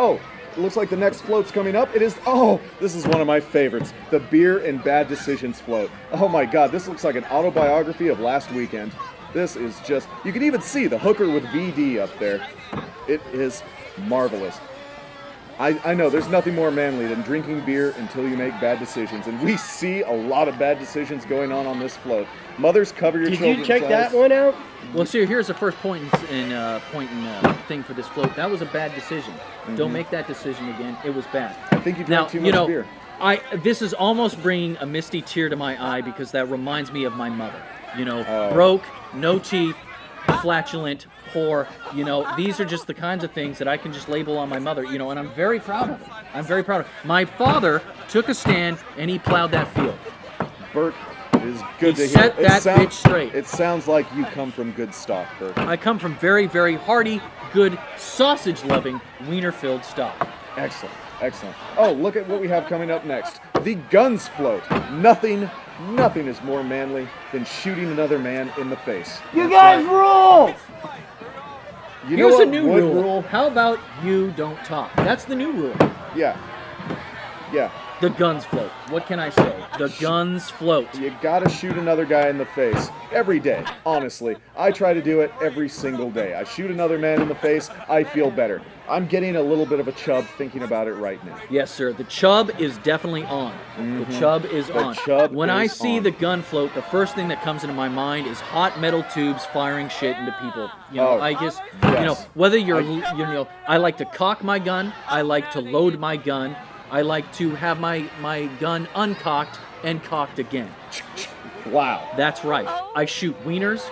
Oh, it looks like the next float's coming up. It is, oh, this is one of my favorites. The Beer and Bad Decisions float. Oh my God, this looks like an autobiography of last weekend. This is just, you can even see the hooker with VD up there. It is marvelous. I know there's nothing more manly than drinking beer until you make bad decisions, and we see a lot of bad decisions going on this float. Mothers, cover your children's eyes. Did you check that one out? Well, see, here's the first point in thing for this float. That was a bad decision. Don't make that decision again. It was bad. I think you drank too much beer. This is almost bringing a misty tear to my eye because that reminds me of my mother. Broke, no teeth, flatulent, poor. These are just the kinds of things that I can just label on my mother. And I'm very proud of it. I'm very proud of it. My father took a stand and he plowed that field. Bert, it is good to hear. Set that bitch straight. It sounds like you come from good stock, Bert. I come from very, very hearty, good, sausage-loving, wiener-filled stock. Excellent, excellent. Oh, look at what we have coming up next. The guns float. Nothing is more manly than shooting another man in the face. You guys rule! Here's a new rule. How about you don't talk? That's the new rule. Yeah. The guns float. What can I say? The guns float. You gotta shoot another guy in the face every day, honestly. I try to do it every single day. I shoot another man in the face, I feel better. I'm getting a little bit of a chub thinking about it right now. Yes, sir. The chub is definitely on. The chub is on. When I see the gun float, the first thing that comes into my mind is hot metal tubes firing shit into people. Whether I like to cock my gun, I like to load my gun, I like to have my gun uncocked and cocked again. Wow. That's right. I shoot wieners.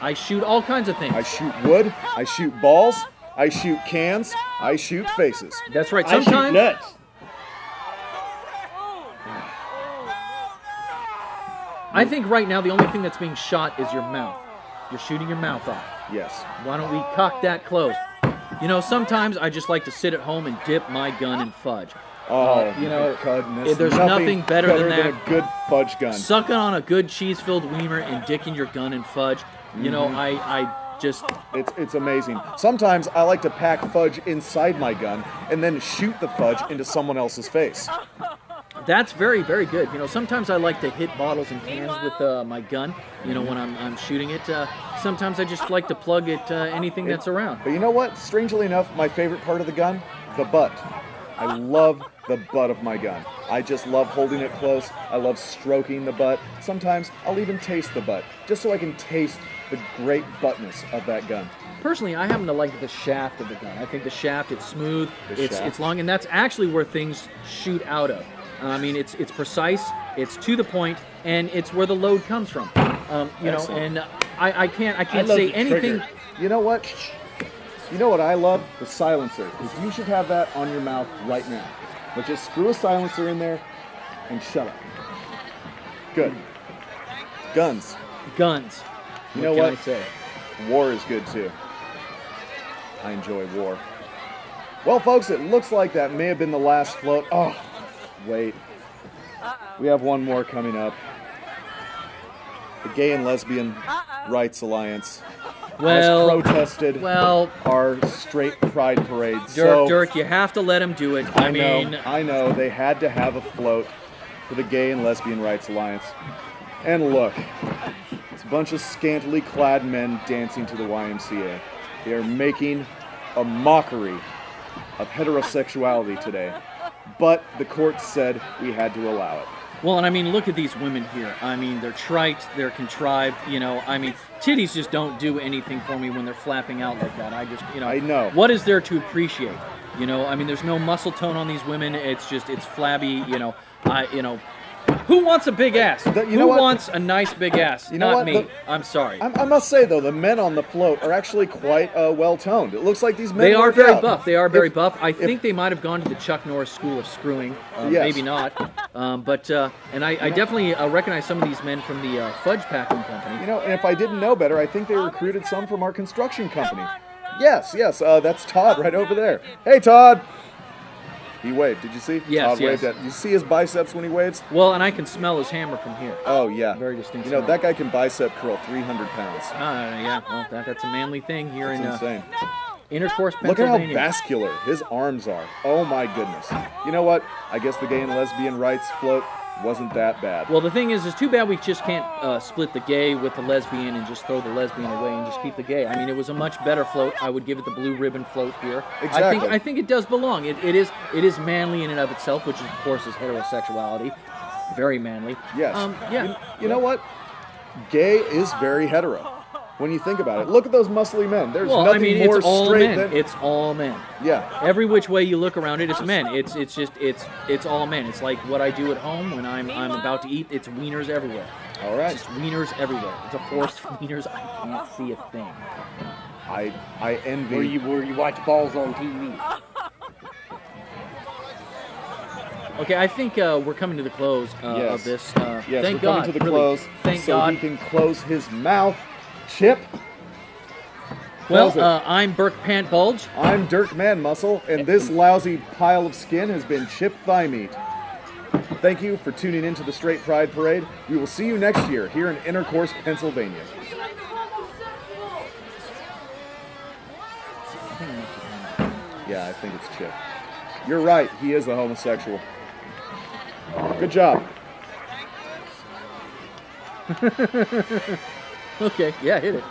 I shoot all kinds of things. I shoot wood. I shoot balls. I shoot cans. I shoot faces. That's right. I shoot nuts. I think right now the only thing that's being shot is your mouth. You're shooting your mouth off. Yes. Why don't we cock that closed? Sometimes I just like to sit at home and dip my gun in fudge. Oh, goodness. There's nothing better than that. Than a good fudge gun. Sucking on a good cheese-filled wiener and dicking your gun in fudge. I just... It's amazing. Sometimes I like to pack fudge inside my gun and then shoot the fudge into someone else's face. That's very, very good. Sometimes I like to hit bottles and cans with my gun, when I'm shooting it. Sometimes I just like to plug it anything that's around. But you know what? Strangely enough, my favorite part of the gun? The butt. I love the butt of my gun. I just love holding it close. I love stroking the butt. Sometimes I'll even taste the butt, just so I can taste the great buttness of that gun. Personally, I happen to like the shaft of the gun. I think the shaft, it's smooth, it's long, and that's actually where things shoot out of. It's precise, it's to the point, and it's where the load comes from. And I can't say anything. Trigger. You know what? You know what I love? The silencer. Because you should have that on your mouth right now. But just screw a silencer in there and shut up. Good. Guns. You know what? Can I say? War is good too. I enjoy war. Well, folks, it looks like that may have been the last float. Oh, wait. We have one more coming up. The Gay and Lesbian Rights Alliance has protested our straight pride parade. Dirk, you have to let him do it. I know. They had to have a float for the Gay and Lesbian Rights Alliance. And look, it's a bunch of scantily clad men dancing to the YMCA. They are making a mockery of heterosexuality today. But the court said we had to allow it. Well, and look at these women here. They're trite, they're contrived, titties just don't do anything for me when they're flapping out like that. I know. What is there to appreciate? There's no muscle tone on these women. It's flabby, Who wants a big ass? Who wants a nice big ass? Not me. I'm sorry. I must say, though, the men on the float are actually quite well-toned. It looks like these men They are very buff. They are very buff. I think they might have gone to the Chuck Norris School of Screwing. Yes. Maybe not. I definitely recognize some of these men from the Fudge Packing Company. And if I didn't know better, I think they recruited some from our construction company. Yes. That's Todd right over there. Hey, Todd. He waved. Did you see? Yes, Todd waved at. You see his biceps when he waves? Well, and I can smell his hammer from here. Oh, yeah. Very distinct. That guy can bicep curl 300 pounds. Yeah. Well, that's a manly thing here That's insane. Intercourse, Look at how Pennsylvania. vascular his arms are. Oh my goodness. You know what? I guess the gay and lesbian rights float wasn't that bad. Well, the thing is, it's too bad we just can't split the gay with the lesbian and just throw the lesbian away and just keep the gay. I mean, it was a much better float. I would give it the blue ribbon float here. Exactly. I think it does belong. It is manly in and of itself, which of course is heterosexuality. Very manly. Yes. Yeah. You know what? Gay is very hetero. When you think about it, look at those muscly men. There's nothing more it's all straight men. than It's all men. yeah. Every which way you look around it, it's men. It's all men. It's like what I do at home when I'm about to eat. It's wieners everywhere. All right. Just wieners everywhere. It's a forest wieners. I can't see a thing. I envy. Where you watch balls on TV. Okay, I think we're coming to the close Yes. of this. Yes, thank we're God. coming to the really. close, Thank so God. he can close his mouth. Chip. Well, Close it. I'm Burke Pant Bulge. I'm Dirk Man Muscle, and this lousy pile of skin has been Chip Thigh Meat. Thank you for tuning in to the Straight Pride Parade. We will see you next year here in Intercourse, Pennsylvania. Yeah, I think it's Chip. You're right, he is a homosexual. Good job. Okay, yeah, hit it.